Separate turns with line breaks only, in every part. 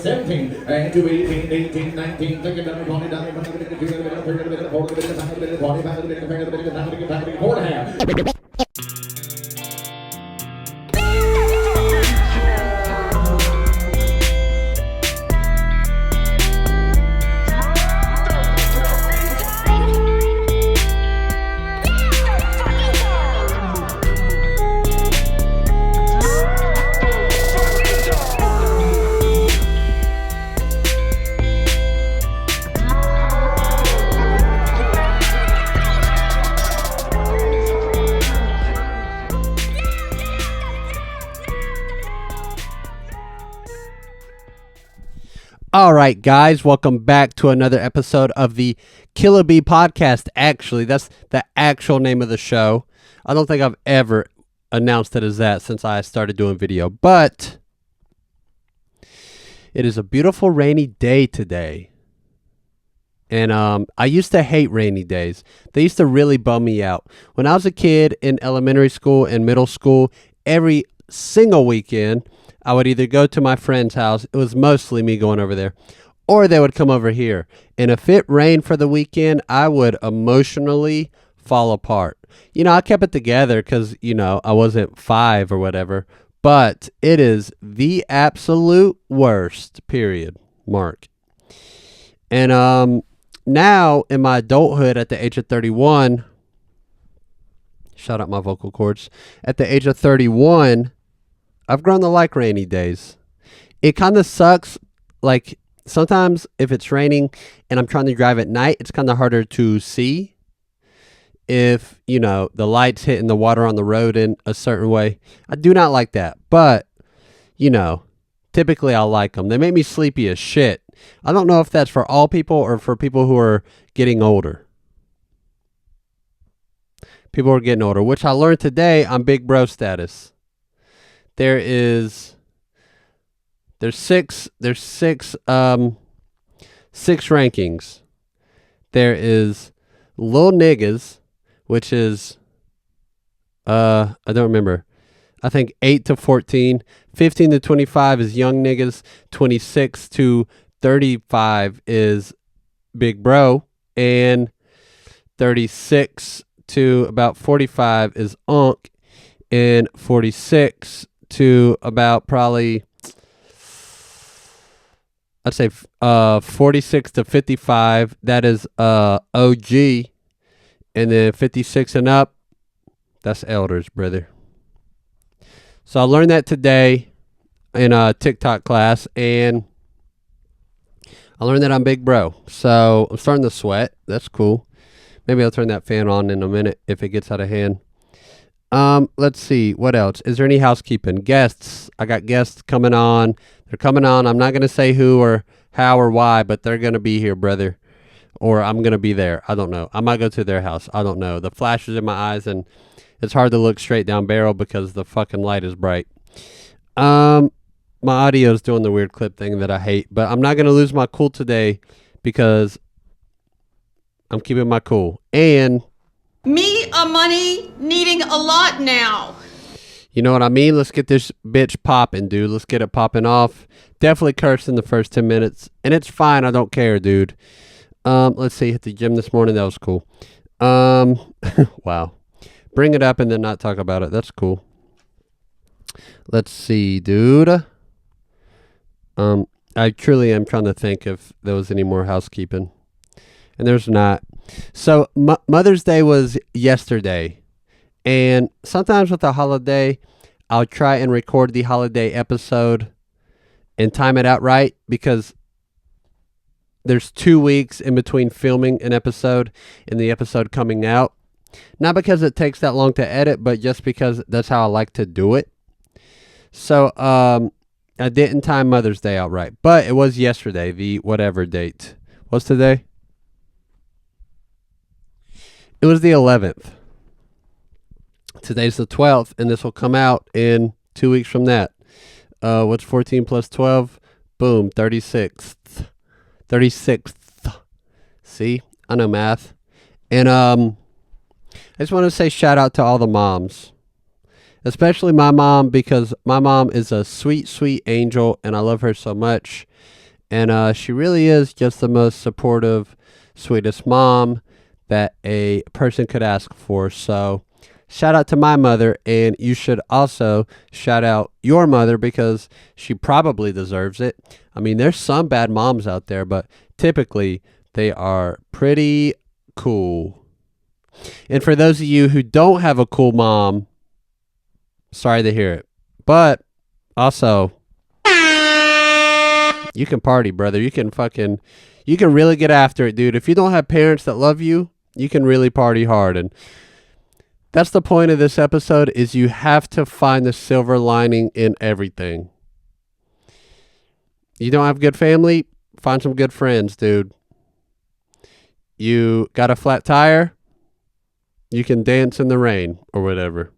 17, 18, 18, 19, take it down, 20 down, 4.5.
All right, guys, welcome back to another episode of the Killa podcast. Actually, that's the actual name of the show. I don't think I've ever announced it as that since I started doing video, but it is a beautiful rainy day today. And I used to hate rainy days. They used to really bum me out. When I was a kid in elementary school and middle school, every single weekend, I would either go to my friend's house. It was mostly me going over there. Or they would come over here. And if it rained for the weekend, I would emotionally fall apart. You know, I kept it together because, you know, I wasn't 5 or whatever. But it is the absolute worst, period, mark. And now in my adulthood at the age of 31, shout out my vocal cords, at the age of 31, I've grown to like rainy days. It kind of sucks. Like sometimes if it's raining and I'm trying to drive at night, it's kind of harder to see if, you know, the light's hitting the water on the road in a certain way. I do not like that. But, you know, typically I like them. They make me sleepy as shit. I don't know if that's for all people or for people who are getting older. People are getting older, which I learned today on Big Bro status. There's six rankings. There is Lil Niggas, which is I don't remember. I think 8 to 14. 15 to 25 is Young Niggas. 26 to 35 is Big Bro, and 36 to about 45 is Unk, and 46 to about probably, I'd say 46 to 55, that is OG, and then 56 and up, that's elders, brother. So I learned that today in a TikTok class, and I learned that I'm Big Bro. So I'm starting to sweat. That's cool. Maybe I'll turn that fan on in a minute if it gets out of hand. Let's see. What else? Is there any housekeeping? Guests. I got guests coming on. They're coming on. I'm not going to say who or how or why, but they're going to be here, brother. Or I'm going to be there. I don't know. I might go to their house. I don't know. The flash is in my eyes, and it's hard to look straight down barrel because the fucking light is bright. My audio is doing the weird clip thing that I hate, but I'm not going to lose my cool today because I'm keeping my cool. And
me a money needing a lot now.
You know what I mean? Let's get this bitch popping, dude. Let's get it popping off. Definitely cursed in the first 10 minutes. And it's fine. I don't care, dude. Let's see. Hit the gym this morning. That was cool. Wow. Bring it up and then not talk about it. That's cool. Let's see, dude. I truly am trying to think if there was any more housekeeping. And there's not. So Mother's Day was yesterday. And sometimes with a holiday, I'll try and record the holiday episode and time it out right, because there's 2 weeks in between filming an episode and the episode coming out. Not because it takes that long to edit, but just because that's how I like to do it. So I didn't time Mother's Day out right. But it was yesterday, the whatever date. What's today? It was the 11th. Today's the 12th, and this will come out in 2 weeks from that. What's 14 plus 12? Boom, 36th. 36th. See? I know math. And I just want to say shout out to all the moms especially my mom, because my mom is a sweet, sweet angel, and I love her so much. And she really is just the most supportive, sweetest mom that a person could ask for. So shout out to my mother, and you should also shout out your mother because she probably deserves it. I mean, there's some bad moms out there, but typically they are pretty cool. And for those of you who don't have a cool mom, sorry to hear it. But also, you can party, brother. You can really get after it, dude. If you don't have parents that love you, you can really party hard. And that's the point of this episode, is you have to find the silver lining in everything. You don't have good family? Find some good friends, dude. You got a flat tire? You can dance in the rain or whatever.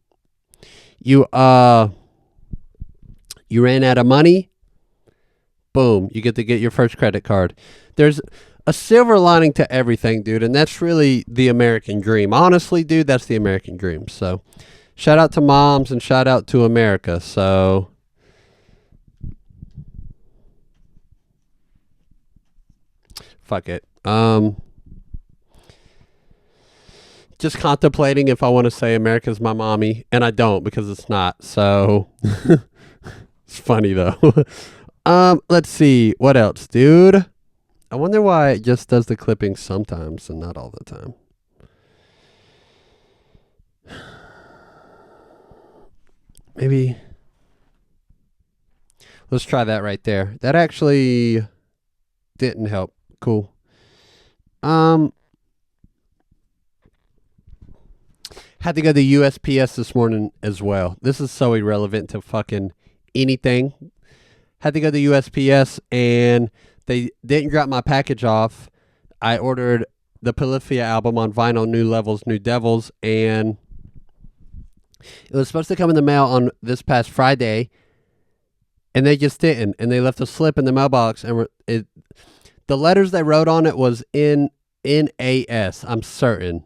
You ran out of money? Boom, you get to get your first credit card. There's a silver lining to everything, dude, and that's really the American dream. Honestly, dude, that's the American dream. So, shout out to moms and shout out to America. So, fuck it. Just contemplating if I want to say America's my mommy, and I don't because it's not. So, it's funny though. Let's see. What else, dude? I wonder why it just does the clipping sometimes and not all the time. Maybe. Let's try that right there. That actually didn't help. Cool. Had to go to USPS this morning as well. This is so irrelevant to fucking anything. Had to go to USPS and they didn't drop my package off. I ordered the Polyphia album on vinyl, New Levels, New Devils, and it was supposed to come in the mail on this past Friday, and they just didn't. And they left a slip in the mailbox, and the letters they wrote on it was NAS, I'm certain.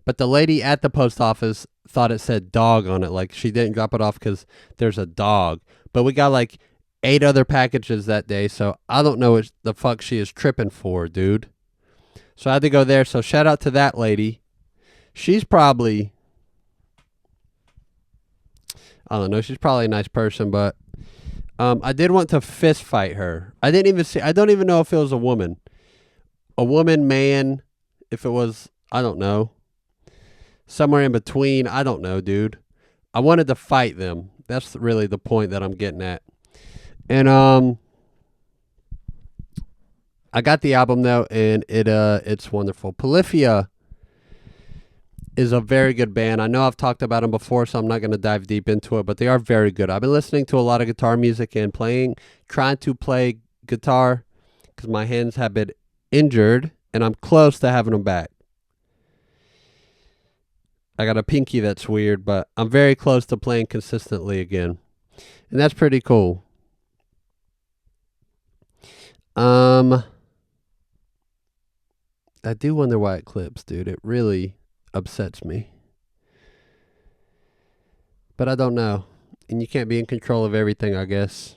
But the lady at the post office thought it said dog on it, like she didn't drop it off because there's a dog. But we got like 8 other packages that day, so I don't know what the fuck she is tripping for, dude. So I had to go there, so shout out to that lady. She's probably, I don't know, she's probably a nice person, but I did want to fist fight her. I don't even know if it was a woman. A woman, man, if it was, I don't know. Somewhere in between, I don't know, dude. I wanted to fight them. That's really the point that I'm getting at. And I got the album though, and it's wonderful. Polyphia is a very good band. I know I've talked about them before, so I'm not going to dive deep into it, but they are very good. I've been listening to a lot of guitar music and trying to play guitar because my hands have been injured, and I'm close to having them back. I got a pinky that's weird, but I'm very close to playing consistently again, and that's pretty cool. I do wonder why it clips, dude. It really upsets me. But I don't know. And you can't be in control of everything, I guess.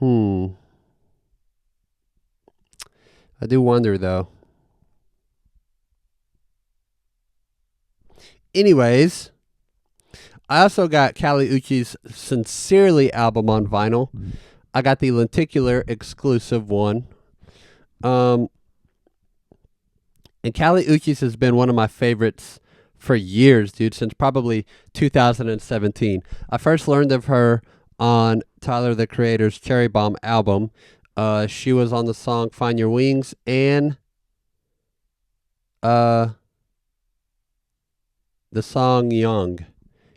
I do wonder, though. Anyways, I also got Kali Uchis' Sincerely album on vinyl. I got the lenticular exclusive one. And Kali Uchis has been one of my favorites for years, dude, since probably 2017. I first learned of her on Tyler, the Creator's Cherry Bomb album. She was on the song Find Your Wings and the song Young.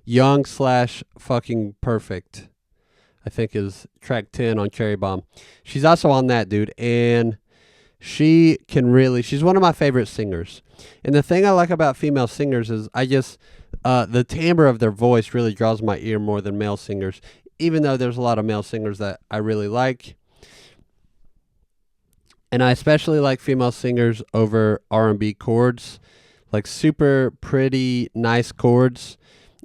Young / fucking perfect, I think is track 10 on Cherry Bomb. She's also on that, dude, and she's one of my favorite singers. And the thing I like about female singers is the timbre of their voice really draws my ear more than male singers, even though there's a lot of male singers that I really like. And I especially like female singers over R&B chords. like super pretty, nice chords,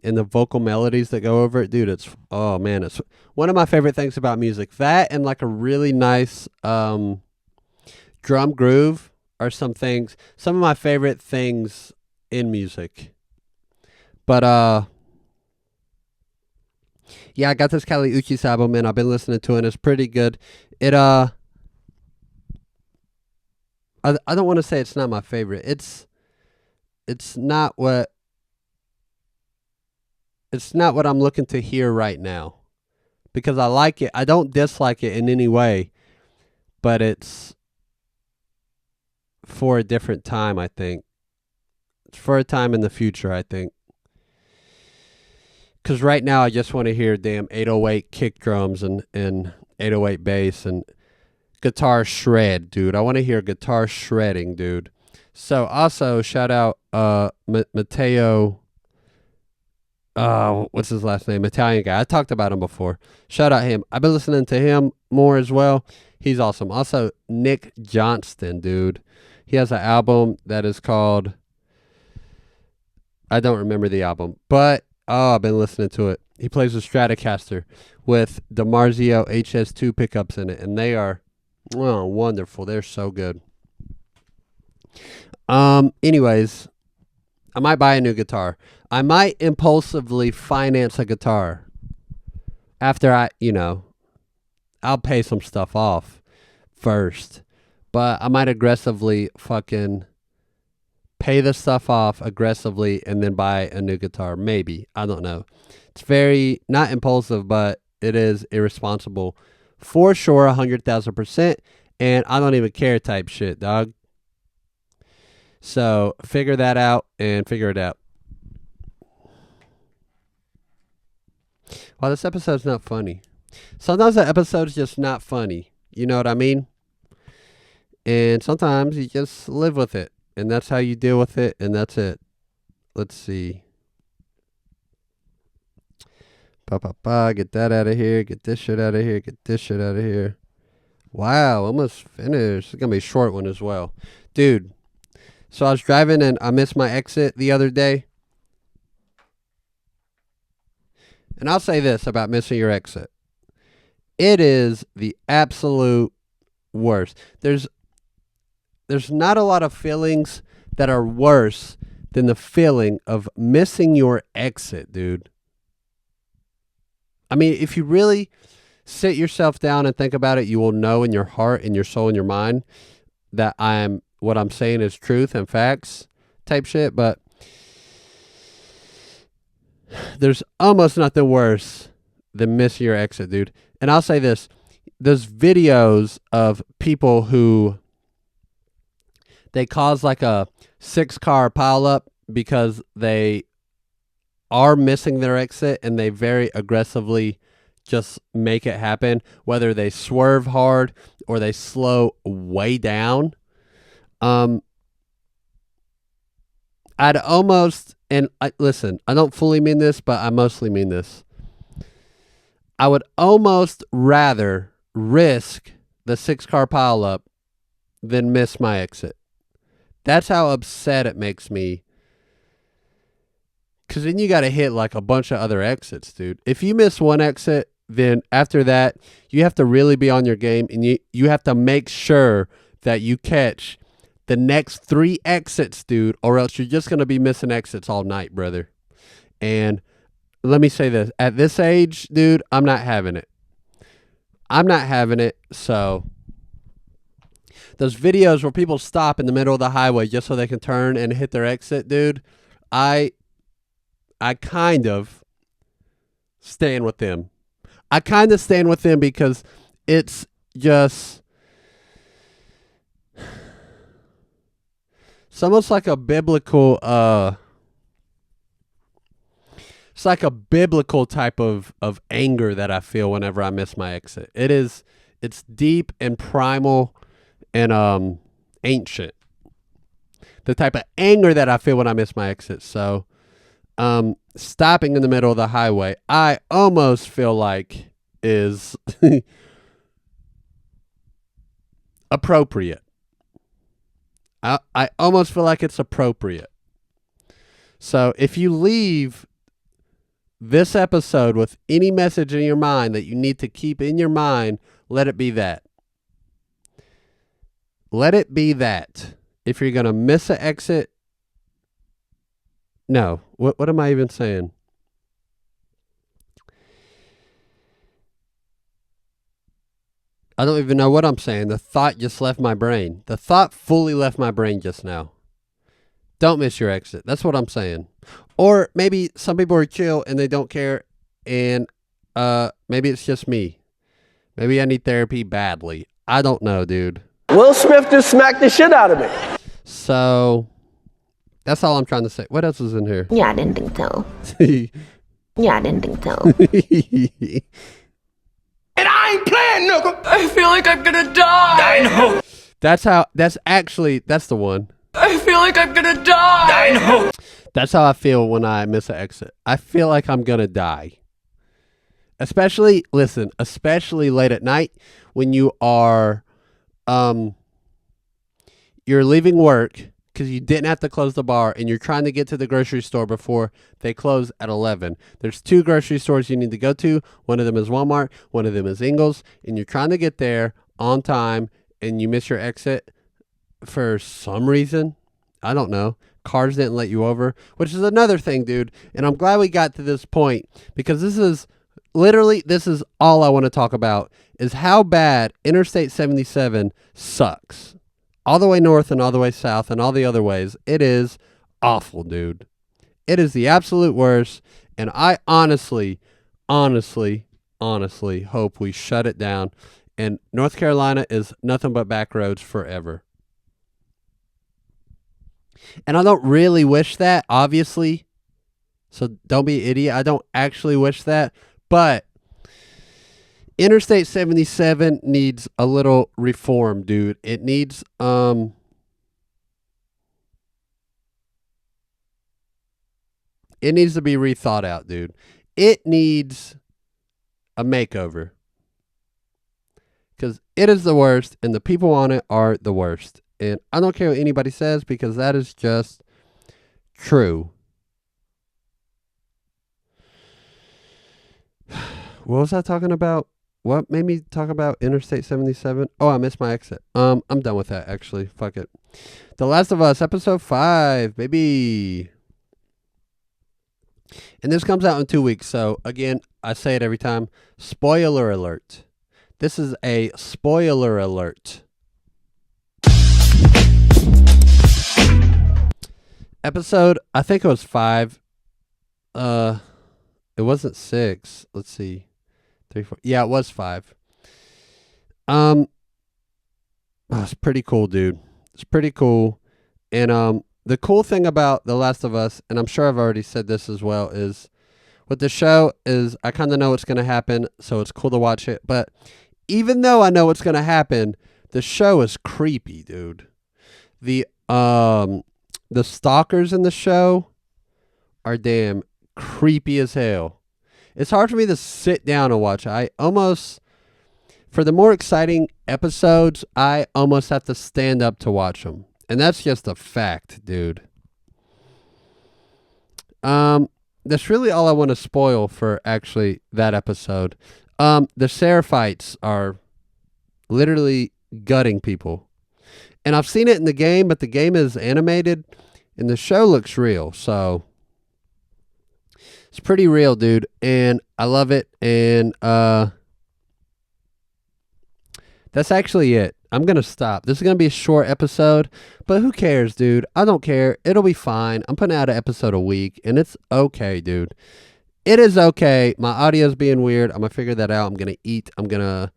and the vocal melodies that go over it, dude. It's oh man, it's one of my favorite things about music. That and like a really nice drum groove are some of my favorite things in music. But yeah, I got this Kali Uchis album and I've been listening to it and it's pretty good. It I don't want to say it's not my favorite. It's not what I'm looking to hear right now. Because I like it. I don't dislike it in any way, but it's for a different time, I think. It's for a time in the future, I think. Because right now I just want to hear damn 808 kick drums and 808 bass and guitar shred, dude. I want to hear guitar shredding, dude. So also shout out Matteo. What's his last name? Italian guy. I talked about him before. Shout out him. I've been listening to him more as well. He's awesome. Also, Nick Johnston, dude. He has an album that is called, I don't remember the album, but I've been listening to it. He plays a Stratocaster with DiMarzio HS2 pickups in it, and they are wonderful. They're so good. Anyways, I might buy a new guitar. I might impulsively finance a guitar after I'll pay some stuff off first, but I might aggressively fucking pay the stuff off aggressively and then buy a new guitar. Maybe. I don't know. It's very not impulsive, but it is irresponsible for sure, 100,000%. And I don't even care type shit, dog. So figure that out and figure it out. Well, this episode's not funny. Sometimes the episode's just not funny. You know what I mean? And sometimes you just live with it. And that's how you deal with it. And that's it. Let's see. Get that out of here. Get this shit out of here. Get this shit out of here. Wow, almost finished. It's going to be a short one as well. Dude, so I was driving and I missed my exit the other day. And I'll say this about missing your exit. It is the absolute worst. There's not a lot of feelings that are worse than the feeling of missing your exit, dude. I mean, if you really sit yourself down and think about it, you will know in your heart, in your soul, in your mind that what I'm saying is truth and facts type shit, but there's almost nothing worse than missing your exit, dude. And I'll say this. There's videos of people who they cause like a 6-car pileup because they are missing their exit and they very aggressively just make it happen, whether they swerve hard or they slow way down. I'd almost, and listen, I don't fully mean this, but I mostly mean this. I would almost rather risk the 6-car pileup than miss my exit. That's how upset it makes me. Because then you got to hit like a bunch of other exits, dude. If you miss one exit, then after that, you have to really be on your game. And you have to make sure that you catch the next 3 exits, dude. Or else you're just going to be missing exits all night, brother. And let me say this. At this age, dude, I'm not having it. I'm not having it. So those videos where people stop in the middle of the highway just so they can turn and hit their exit, dude, I kind of stand with them. I kind of stand with them because it's just, it's almost like a biblical, it's like a biblical type of anger that I feel whenever I miss my exit. It's deep and primal and ancient. The type of anger that I feel when I miss my exit. So stopping in the middle of the highway, I almost feel like is appropriate. I almost feel like it's appropriate. So if you leave this episode with any message in your mind that you need to keep in your mind, let it be that. Let it be that. If you're going to miss an exit, no. What am I even saying? I don't even know what I'm saying. The thought just left my brain. The thought fully left my brain just now. Don't miss your exit. That's what I'm saying. Or maybe some people are chill and they don't care, and maybe it's just me. Maybe I need therapy badly. I don't know, dude.
Will Smith just smacked the shit out of me.
So that's all I'm trying to say. What else is in here?
Yeah, I didn't think so. Yeah, I didn't think so.
And I ain't playing, nigga.
I feel like I'm gonna die.
I know.
That's the one.
I feel like I'm gonna die.
I know.
That's how I feel when I miss an exit. I feel like I'm going to die. Especially late at night when you are, you're leaving work because you didn't have to close the bar and you're trying to get to the grocery store before they close at 11. There's 2 grocery stores you need to go to. One of them is Walmart. One of them is Ingles. And you're trying to get there on time and you miss your exit for some reason. I don't know. Cars didn't let you over, which is another thing, dude. And I'm glad we got to this point because this is all I want to talk about is how bad Interstate 77 sucks. All the way north and all the way south and all the other ways. It is awful, dude. It is the absolute worst. And I honestly hope we shut it down. And North Carolina is nothing but back roads forever. And I don't really wish that, obviously. So don't be an idiot. I don't actually wish that. But Interstate 77 needs a little reform, dude. It needs it needs to be rethought out, dude. It needs a makeover. Because it is the worst, and the people on it are the worst. And I don't care what anybody says because that is just true. What was I talking about? What made me talk about Interstate 77? Oh, I missed my exit. I'm done with that, actually. Fuck it. The Last of Us, episode 5, baby. And this comes out in 2 weeks. So, again, I say it every time. Spoiler alert. This is a spoiler alert. Episode, I think it was 5. It wasn't 6. Let's see. 3, 4. Yeah, it was 5. It's pretty cool, dude. It's pretty cool. And the cool thing about The Last of Us, and I'm sure I've already said this as well, is with the show is I kind of know what's going to happen, so it's cool to watch it. But even though I know what's going to happen, the show is creepy, dude. The stalkers in the show are damn creepy as hell. It's hard for me to sit down and watch. For the more exciting episodes, I almost have to stand up to watch them. And that's just a fact, dude. That's really all I want to spoil for actually that episode. The Seraphites are literally gutting people. And I've seen it in the game, but the game is animated and the show looks real. So it's pretty real, dude. And I love it. And that's actually it. I'm going to stop. This is going to be a short episode, but who cares, dude? I don't care. It'll be fine. I'm putting out an episode a week, and it's okay, dude. It is okay. My audio's being weird. I'm going to figure that out. I'm going to eat. I'm going to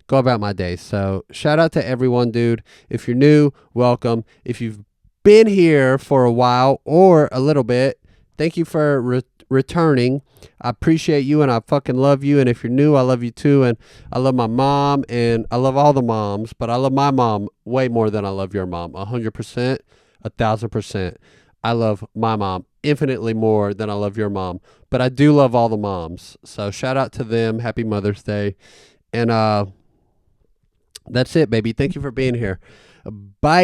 go about my day. So shout out to everyone, dude. If you're new, welcome. If you've been here for a while or a little bit, thank you for returning. I appreciate you and I fucking love you. And if you're new, I love you too. And I love my mom and I love all the moms, but I love my mom way more than I love your mom. 100%, 1,000%. I love my mom infinitely more than I love your mom, but I do love all the moms. So shout out to them. Happy Mother's Day. And that's it, baby. Thank you for being here. Bye.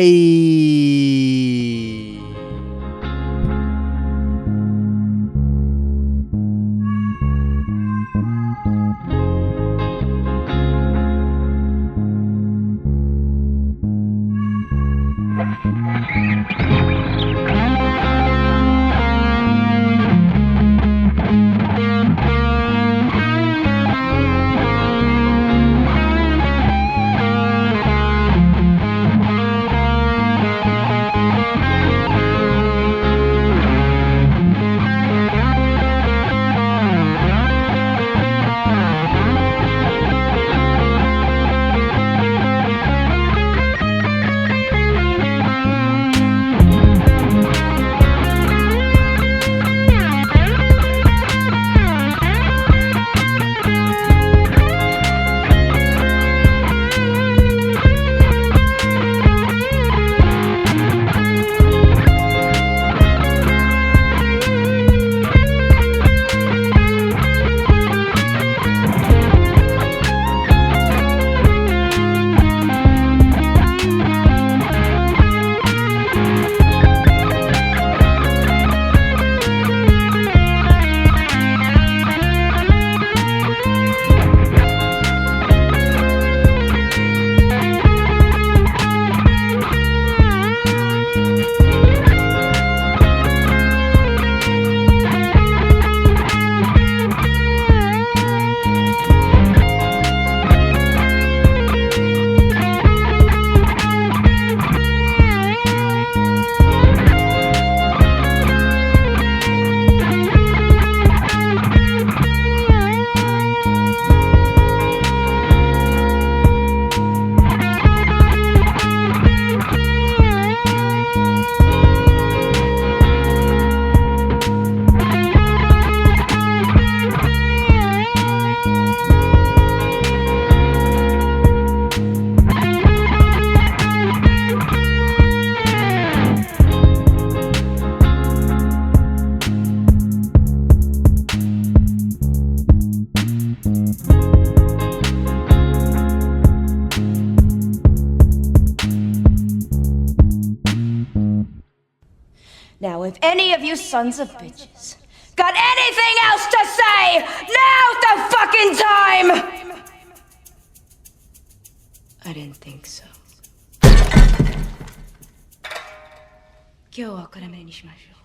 Now, if any of you sons of bitches got anything else to say, now's the fucking time! I didn't think so. 今日はこれまでにしましょう。